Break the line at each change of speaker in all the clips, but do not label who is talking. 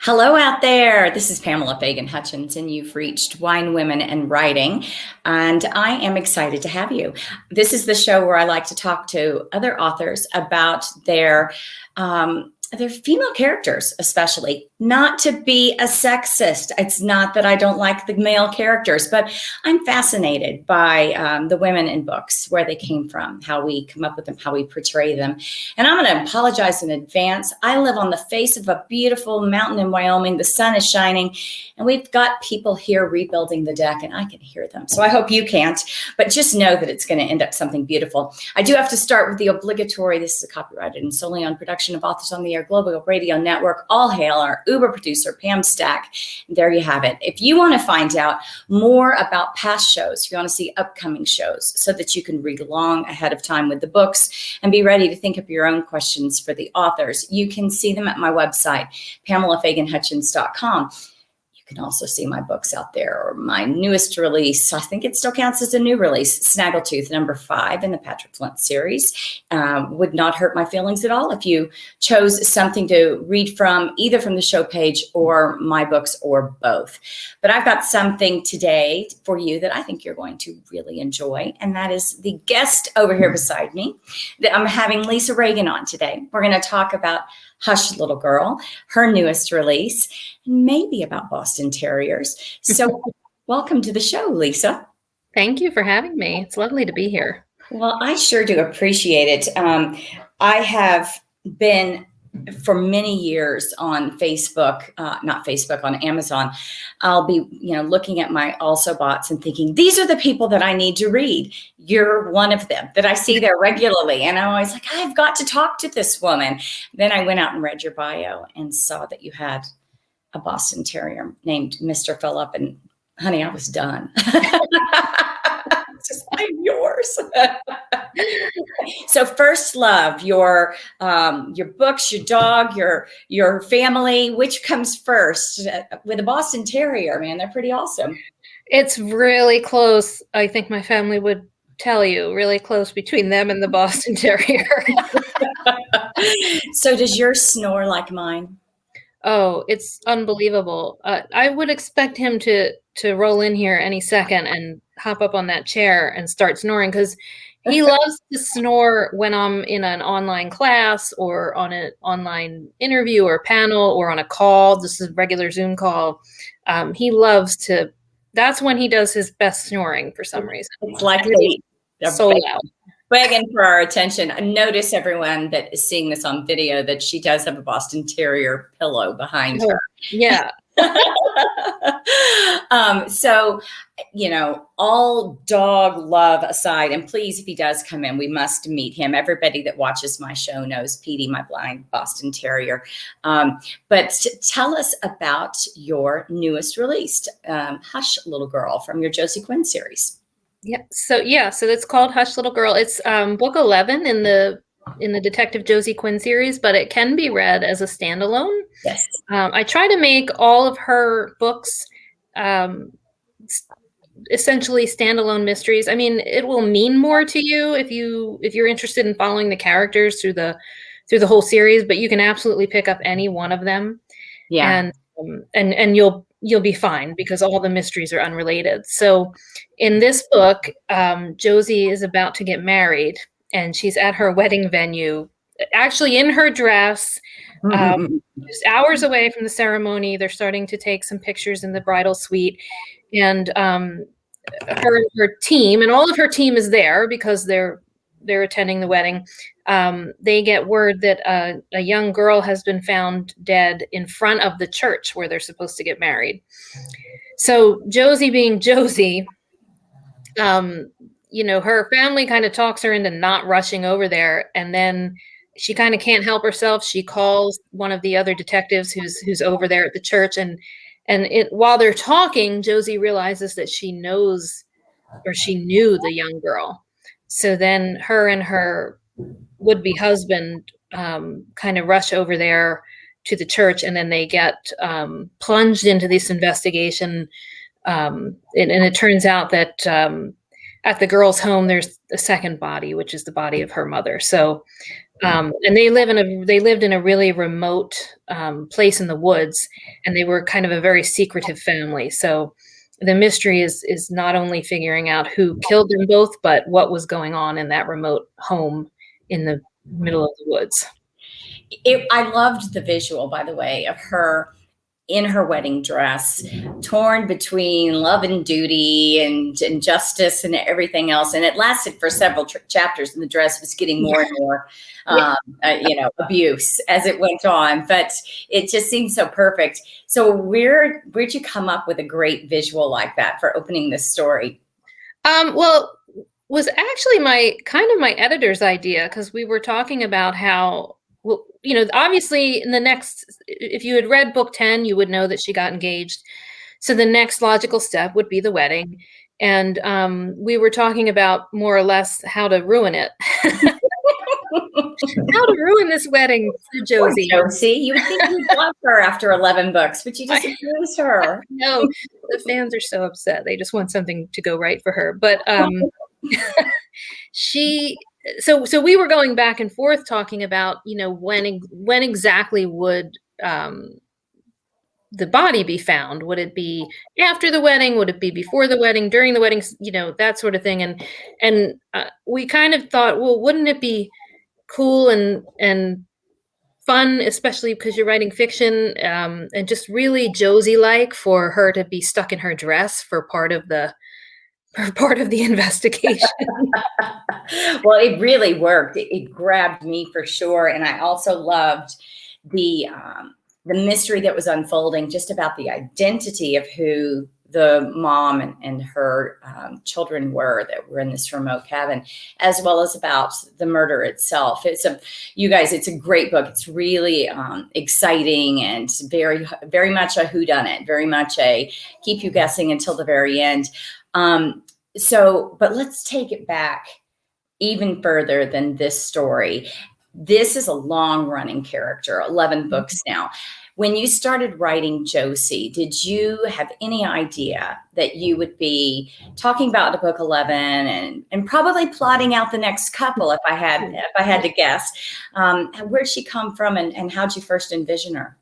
Hello out there. This is Pamela Fagan Hutchins, and you've reached Wine, Women, and Writing. And I am excited to have you. This is the show where I like to talk to other authors about their female characters, especially. Not to be a sexist. It's not that I don't like the male characters, but I'm fascinated by the women in books, where they came from, how we come up with them, how we portray them. And I'm going to apologize in advance. I live on the face of a beautiful mountain in Wyoming. The sun is shining, and we've got people here rebuilding the deck, and I can hear them. So I hope you can't, but just know that it's going to end up something beautiful. I do have to start with the obligatory. This is a copyrighted and solely on production of Authors on the Air Global Radio Network. All hail our Uber producer, Pam Stack. And there you have it. If you want to find out more about past shows, if you want to see upcoming shows so that you can read along ahead of time with the books and be ready to think up your own questions for the authors, you can see them at my website, PamelaFaganHutchins.com. You can also see my books out there, or my newest release. I think it still counts as a new release, Snaggletooth, #5 in the Patrick Flint series. Would not hurt my feelings at all if you chose something to read from, either from the show page or my books, or both. But I've got something today for you that I think you're going to really enjoy, and that is the guest over here beside me. I'm having Lisa Regan on today. We're going to talk about Hush, Little Girl, her newest release, and maybe about Boston Terriers. So welcome to the show, Lisa.
Thank you for having me. It's lovely to be here.
Well, I sure do appreciate it. I have been for many years on Facebook, on Amazon. I'll be, looking at my also bots and thinking, these are the people that I need to read. You're one of them that I see there regularly. And I'm always like, I've got to talk to this woman. Then I went out and read your bio and saw that you had a Boston Terrier named Mr. Phillip. And honey, I was done. I'm yours. So first love, your books, your dog, your family, which comes first? With a Boston Terrier, man, they're pretty awesome.
It's really close. I think my family would tell you, really close between them and the Boston Terrier.
So does yours snore like mine?
Oh, it's unbelievable. I would expect him to roll in here any second and hop up on that chair and start snoring, because he loves to snore when I'm in an online class or on an online interview or panel or on a call. This is a regular Zoom call. He loves to, that's when he does his best snoring for some reason.
It's like
they're so loud.
Begging for our attention. Notice, everyone that is seeing this on video, that she does have a Boston Terrier pillow behind her.
Yeah.
So, all dog love aside, and please, if he does come in, we must meet him. Everybody that watches my show knows Petey, my blind Boston Terrier. But tell us about your newest release, Hush, Little Girl, from your Josie Quinn series.
So it's called Hush, Little Girl. It's book 11 in the Detective Josie Quinn series, but it can be read as a standalone.
Yes.
I try to make all of her books essentially standalone mysteries. I mean, it will mean more to you if you're interested in following the characters through the whole series, but you can absolutely pick up any one of them. Yeah. And you'll be fine, because all the mysteries are unrelated. So in this book, Josie is about to get married, and she's at her wedding venue, actually in her dress, just hours away from the ceremony. They're starting to take some pictures in the bridal suite, and her team, and all of her team is there because they're attending the wedding. They get word that a young girl has been found dead in front of the church where they're supposed to get married. So Josie, being Josie, her family kind of talks her into not rushing over there, and then she kind of can't help herself. She calls one of the other detectives who's over there at the church, and while they're talking, Josie realizes that she knew the young girl. So then her and her would-be husband kind of rush over there to the church, and then they get plunged into this investigation. And it turns out that at the girl's home, there's a second body, which is the body of her mother. So And they lived in a really remote place in the woods, and they were kind of a very secretive family. So the mystery is not only figuring out who killed them both, but what was going on in that remote home in the middle of the woods.
I loved the visual, by the way, of her in her wedding dress, torn between love and duty and justice and everything else. And it lasted for several chapters, and the dress was getting more and more, abuse as it went on. But it just seemed so perfect. So where'd you come up with a great visual like that for opening this story?
Well, was actually my editor's idea, because we were talking about how, well, obviously if you had read book 10, you would know that she got engaged. So the next logical step would be the wedding. And we were talking about more or less how to ruin it. How to ruin this wedding for Josie.
Poor Josie, you would think you'd love her after 11 books, but you just abuse her.
No, the fans are so upset. They just want something to go right for her. But so we were going back and forth talking about, when exactly would the body be found? Would it be after the wedding? Would it be before the wedding, during the wedding, that sort of thing? And we kind of thought, well, wouldn't it be cool and fun, especially because you're writing fiction, and just really Josie-like, for her to be stuck in her dress for part of the investigation.
Well, it really worked. It grabbed me for sure. And I also loved the mystery that was unfolding just about the identity of who the mom and her children were that were in this remote cabin, as well as about the murder itself. It's a great book. It's really exciting and very, very much a whodunit, very much a keep you guessing until the very end. But let's take it back even further than this story. This is a long running character, 11 books now. When you started writing Josie, did you have any idea that you would be talking about the book 11 and probably plotting out the next couple, if I had to guess? Where'd she come from, and how'd you first envision her?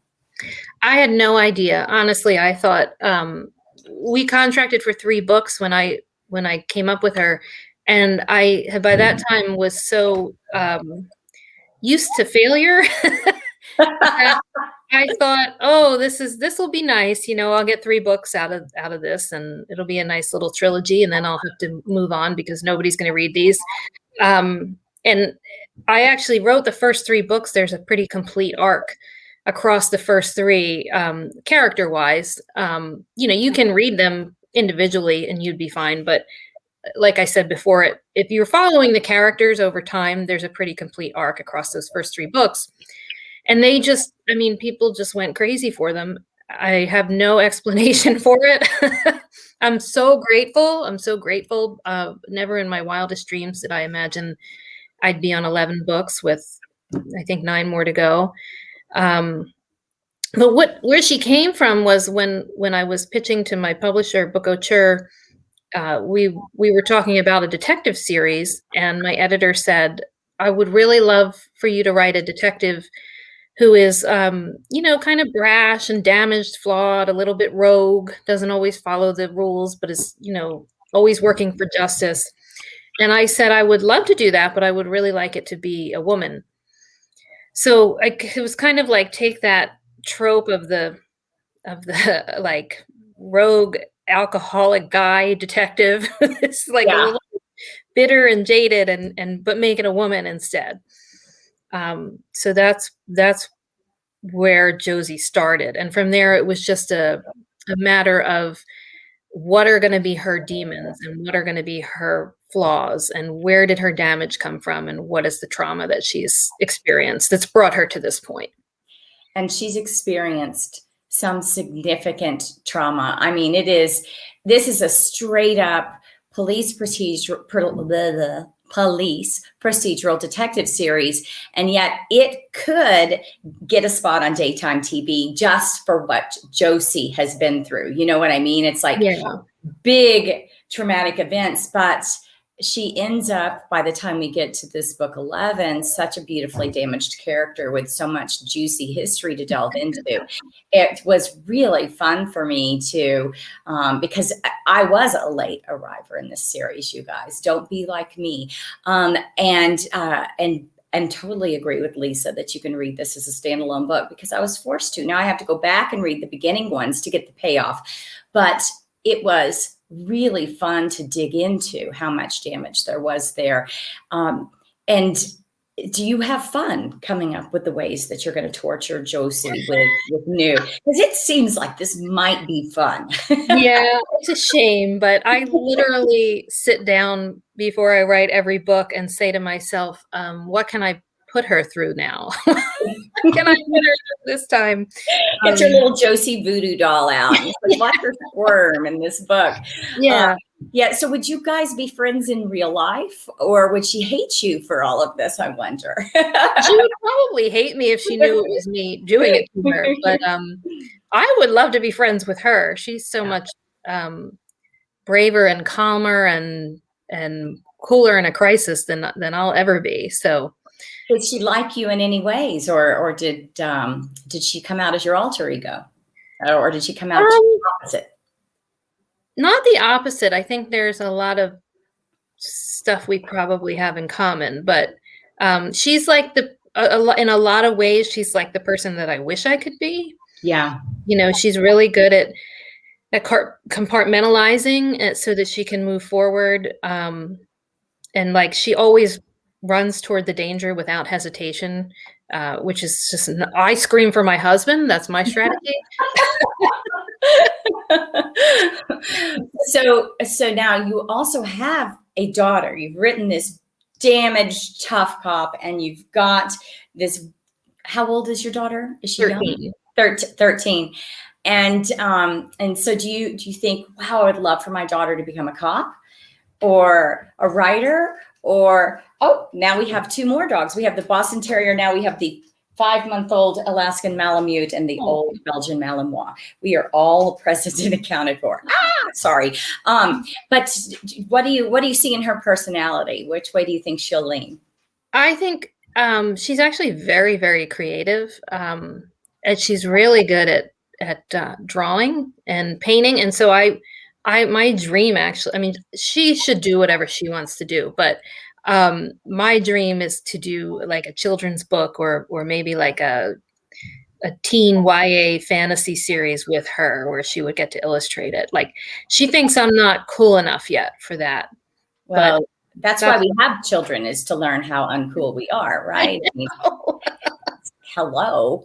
I had no idea. Honestly, I thought we contracted for 3 books when I came up with her, and I had by that time was so used to failure that I thought, oh, this will be nice. I'll get 3 books out of this, and it'll be a nice little trilogy, and then I'll have to move on because nobody's going to read these. And I actually wrote the first 3 books. There's a pretty complete arc across the first 3, character-wise. You can read them individually and you'd be fine. But like I said before, if you're following the characters over time, there's a pretty complete arc across those first 3 books. And people just went crazy for them. I have no explanation for it. I'm so grateful. Never in my wildest dreams did I imagine I'd be on 11 books with, I think, 9 more to go. But where she came from was when I was pitching to my publisher, Book Auteur, we were talking about a detective series, and my editor said, I would really love for you to write a detective who is, kind of brash and damaged, flawed, a little bit rogue, doesn't always follow the rules, but is, always working for justice. And I said, I would love to do that, but I would really like it to be a woman. So it was kind of like, take that trope of the like rogue alcoholic guy detective. It's like a little bitter and jaded, but make it a woman instead. So that's where Josie started. And from there, it was just a matter of what are going to be her demons and what are going to be her flaws, and where did her damage come from, and what is the trauma that she's experienced that's brought her to this point.
And she's experienced some significant trauma. I mean, this is a straight up police procedural detective series, and yet it could get a spot on daytime TV just for what Josie has been through. You know what I mean? It's like big traumatic events, but she ends up, by the time we get to this book 11, such a beautifully damaged character with so much juicy history to delve into. It was really fun for me to, because I was a late arriver in this series, you guys. Don't be like me. And totally agree with Lisa that you can read this as a standalone book, because I was forced to. Now I have to go back and read the beginning ones to get the payoff. But it was really fun to dig into how much damage there was there. And do you have fun coming up with the ways that you're going to torture Josie with new? Because it seems like this might be fun.
Yeah, it's a shame, but I literally sit down before I write every book and say to myself, what can I put her through now? What can I put her through this time?
Get your little Josie voodoo doll out. Like, watch her squirm in this book.
Yeah.
Yeah. So would you guys be friends in real life, or would she hate you for all of this? I wonder.
She would probably hate me if she knew it was me doing it to her. But I would love to be friends with her. She's so much braver and calmer and cooler in a crisis than I'll ever be. So.
Did she like you in any ways, or did she come out as your alter ego, or did she come out the opposite?
Not the opposite. I think there's a lot of stuff we probably have in common, but she's like in a lot of ways, she's like the person that I wish I could be.
Yeah.
You know, she's really good at compartmentalizing so that she can move forward. And like, she always runs toward the danger without hesitation, which is just, I scream for my husband. That's my strategy.
So now you also have a daughter. You've written this damaged, tough cop, and you've got this. How old is your daughter? Is she
13.
young? 13. And so do you think, wow, I would love for my daughter to become a cop or a writer? Or, oh, now we have 2 more dogs. We have the Boston Terrier. Now we have the 5-month-old Alaskan Malamute and the old Belgian Malinois. We are all present and accounted for. Sorry. But what do you see in her personality? Which way do you think she'll lean?
I think she's actually very, very creative. And she's really good at drawing and painting. And so my dream, actually, I mean, she should do whatever she wants to do, but my dream is to do like a children's book or maybe like a teen YA fantasy series with her where she would get to illustrate it. Like, she thinks I'm not cool enough yet for that.
Well, that's why we have children, is to learn how uncool we are, right? I mean, hello.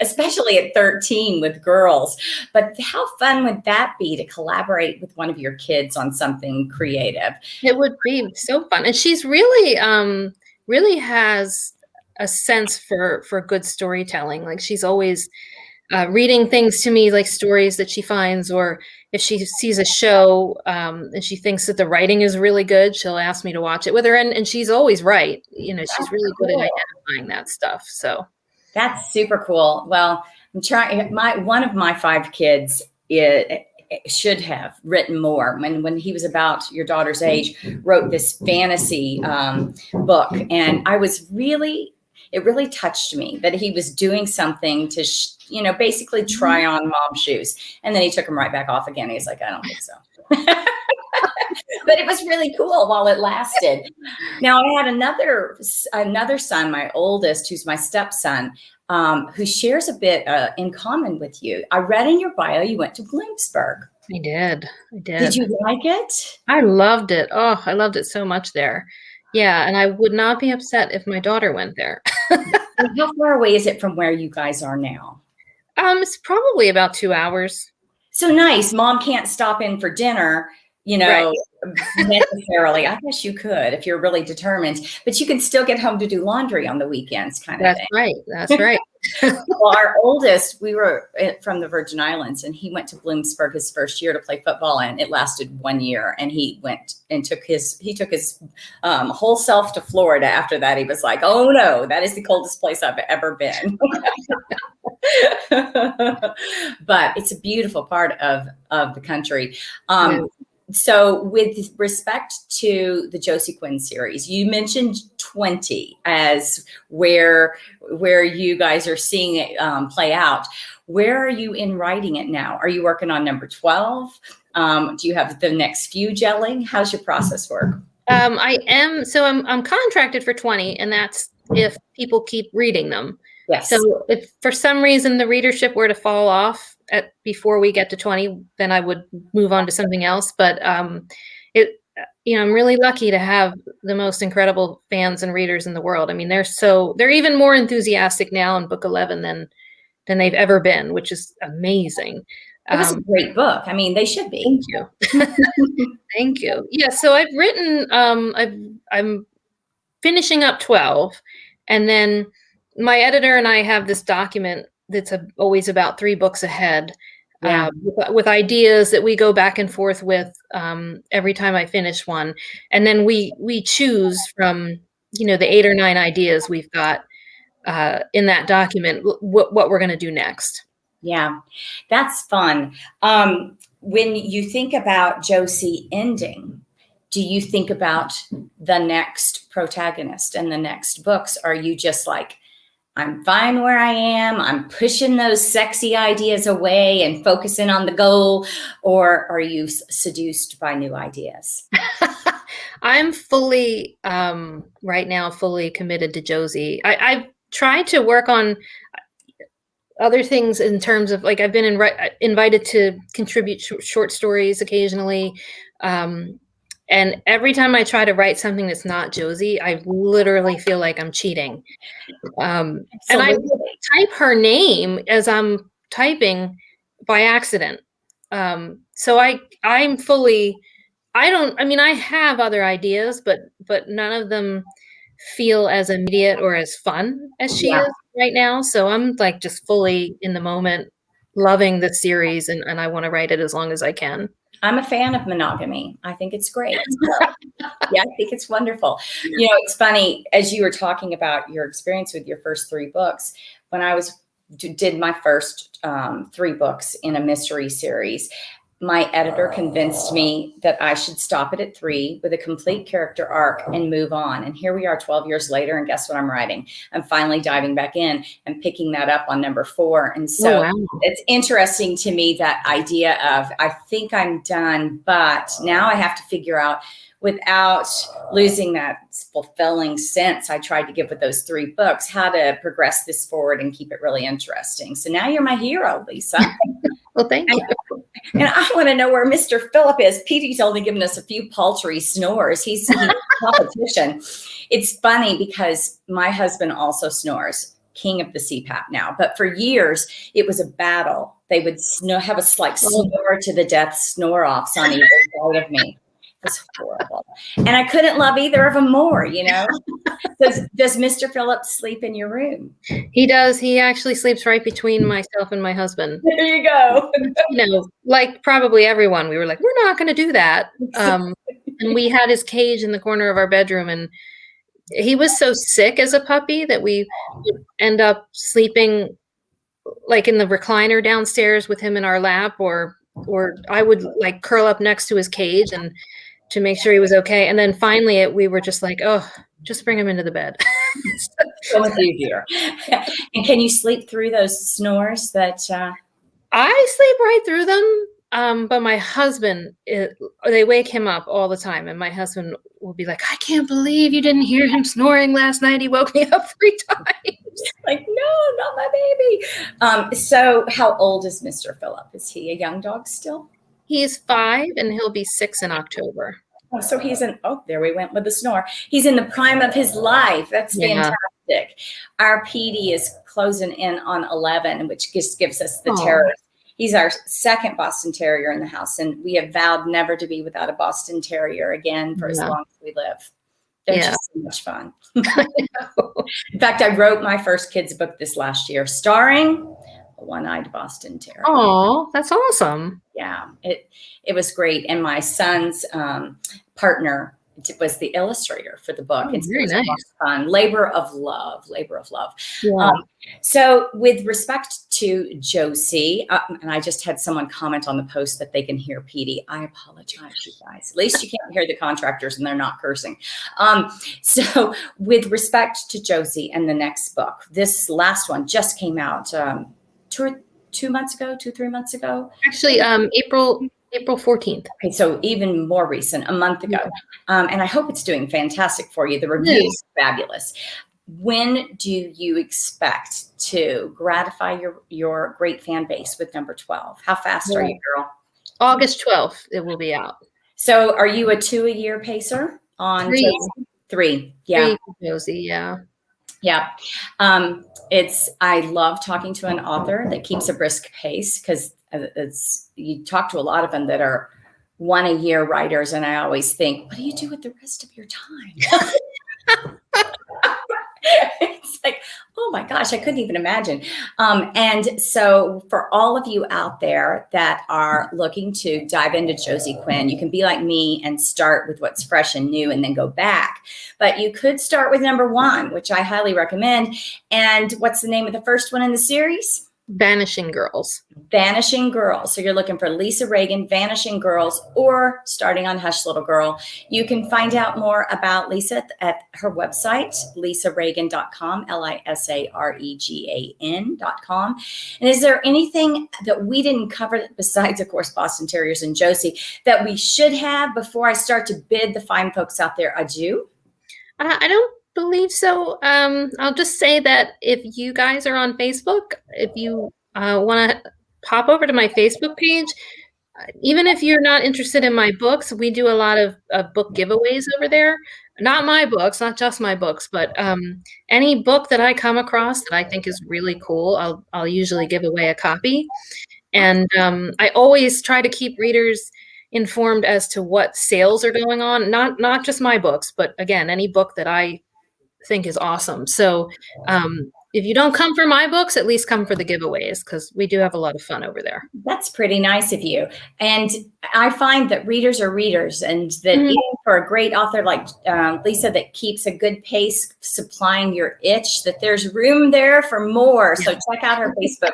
Especially at 13 with girls. But how fun would that be to collaborate with one of your kids on something creative?
It would be so fun. And she's really really has a sense for good storytelling. Like, she's always reading things to me, like stories that she finds, or if she sees a show and she thinks that the writing is really good, she'll ask me to watch it with her. And she's always right. You know, she's really good at identifying that stuff. So
that's super cool. Well, I'm trying. One of my 5 kids should have written more. When he was about your daughter's age, wrote this fantasy book, and it really touched me that he was doing something to, basically try on mom's shoes. And then he took them right back off again. He's like, I don't think so. But it was really cool while it lasted. Now, I had another son, my oldest, who's my stepson, who shares a bit in common with you. I read in your bio you went to Bloomsburg.
I did.
Did you like it?
I loved it. Oh, I loved it so much there. Yeah, and I would not be upset if my daughter went there.
How far away is it from where you guys are now?
It's probably about 2 hours.
So nice. Mom can't stop in for dinner, right. Necessarily. I guess you could if you're really determined, but you can still get home to do laundry on the weekends, kind of thing.
That's right.
Well, our oldest, we were from the Virgin Islands, and he went to Bloomsburg his first year to play football, and it lasted 1 year. And he went and took his whole self to Florida. After that, he was like, "Oh no, that is the coldest place I've ever been." But it's a beautiful part of the country. So with respect to the Josie Quinn series, you mentioned 20 as where you guys are seeing it play out. Where are you in writing it now? Are you working on number 12? Do you have the next few gelling? How's your process work?
I am. So I'm contracted for 20, and that's if people keep reading them.
Yes.
So if for some reason the readership were to fall off before we get to 20, then I would move on to something else. But I'm really lucky to have the most incredible fans and readers in the world. I mean, they're even more enthusiastic now in book 11 than they've ever been, which is amazing.
It was a great book. I mean, they should be.
Thank you. Thank you. Yeah. So I've written, I'm finishing up 12, and then my editor and I have this document that's always about 3 books ahead, with ideas that we go back and forth with every time I finish one. And then we choose from, the 8 or 9 ideas we've got in that document, what we're going to do next.
Yeah, that's fun. When you think about Josie ending, do you think about the next protagonist and the next books? Are you just like, I'm fine where I am, I'm pushing those sexy ideas away and focusing on the goal, or are you seduced by new ideas?
I'm fully, right now, fully committed to Josie. I've tried to work on other things in terms of, like, I've been invited to contribute short stories occasionally. And every time I try to write something that's not Josie, I literally feel like I'm cheating. And I type her name as I'm typing by accident. So I'm fully, I have other ideas, but none of them feel as immediate or as fun as she is right now. So I'm like just fully in the moment, loving the series, and I want to write it as long as I can.
I'm a fan of monogamy. I think it's great. So, yeah, I think it's wonderful. It's funny, as you were talking about your experience with your first 3 books, when I did my first 3 books in a mystery series, my editor convinced me that I should stop it at 3 with a complete character arc and move on. And here we are 12 years later, and guess what I'm writing? I'm finally diving back in and picking that up on number 4. And so It's interesting to me, that idea of, I think I'm done, but now I have to figure out, without losing that fulfilling sense I tried to give with those 3 books, how to progress this forward and keep it really interesting. So now you're my hero, Lisa.
Well, thank you.
And I want to know where Mr. Phillip is. Petey's only given us a few paltry snores. He's competition. It's funny because my husband also snores, king of the CPAP now. But for years, it was a battle. They would have us like snore to the death, snore offs on either side of me. It was horrible. And I couldn't love either of them more, Does Mr. Phillip sleep in your room?
He does. He actually sleeps right between myself and my husband.
There you go.
Like probably everyone, we were like, we're not going to do that. And we had his cage in the corner of our bedroom, and he was so sick as a puppy that we would end up sleeping like in the recliner downstairs with him in our lap, or I would like curl up next to his cage and to make sure he was okay. And then finally we were just like, oh, just bring him into the bed.
So much easier. And can you sleep through those snores that
I sleep right through them. But my husband, they wake him up all the time. And my husband will be like, I can't believe you didn't hear him snoring last night. He woke me up 3 times.
Like, no, not my baby. So how old is Mr. Phillip? Is he a young dog still?
He's 5, and he'll be 6 in October.
Oh, so he's there we went with the snore. He's in the prime of his life. That's fantastic. Our PD is closing in on 11, which just gives us the terror. He's our 2nd Boston Terrier in the house, and we have vowed never to be without a Boston Terrier again for as long as we live. They're just so much fun. In fact, I wrote my first kids book this last year, starring a one-eyed Boston Terrier.
Oh, that's awesome.
Yeah, it was great. And my son's partner was the illustrator for the book.
Oh,
It's
very nice.
fun. Labor of love.
Yeah.
So with respect to Josie, and I just had someone comment on the post that they can hear Petey. I apologize, you guys. At least you can't hear the contractors and they're not cursing. So with respect to Josie and the next book, this last one just came out 3 months ago.
Actually, April 14th.
Okay, so even more recent, a month ago. And I hope it's doing fantastic for you. The reviews are fabulous. When do you expect to gratify your great fan base with number 12? How fast are you, girl?
August 12th, it will be out.
So are you a 2 a year pacer on
3?
Josie? 3. Yeah.
3 for Josie, yeah.
Yeah. I love talking to an author that keeps a brisk pace, because you talk to a lot of them that are 1 a year writers. And I always think, what do you do with the rest of your time? It's like, oh my gosh, I couldn't even imagine. And so for all of you out there that are looking to dive into Josie Quinn, you can be like me and start with what's fresh and new and then go back. But you could start with number 1, which I highly recommend. And what's the name of the first one in the series?
Vanishing Girls.
Vanishing Girls. So you're looking for Lisa Regan, Vanishing Girls, or starting on Hush Little Girl. You can find out more about Lisa at her website, lisaregan.com, lisaregan.com. And is there anything that we didn't cover besides, of course, Boston Terriers and Josie that we should have before I start to bid the fine folks out there adieu?
I don't believe so. I'll just say that if you guys are on Facebook, if you want to pop over to my Facebook page, even if you're not interested in my books, we do a lot of book giveaways over there. Not my books, not just my books, but any book that I come across that I think is really cool, I'll usually give away a copy. And I always try to keep readers informed as to what sales are going on. Not just my books, but again, any book that I think is awesome. So if you don't come for my books, at least come for the giveaways, because we do have a lot of fun over there.
That's pretty nice of you. And I find that readers are readers, and that even for a great author like Lisa that keeps a good pace supplying your itch, that there's room there for more. So check out her Facebook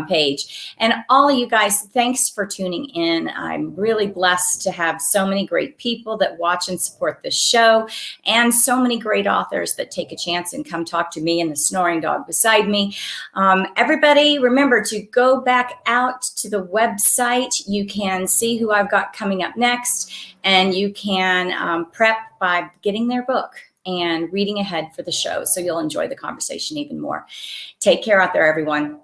page. And all of you guys, thanks for tuning in. I'm really blessed to have so many great people that watch and support this show, and so many great authors that take a chance and come talk to me and the snoring dog beside me. Everybody, remember to go back out to the website. You can see who I've got coming up next, and you can prep by getting their book and reading ahead for the show, so you'll enjoy the conversation even more. Take care out there, everyone.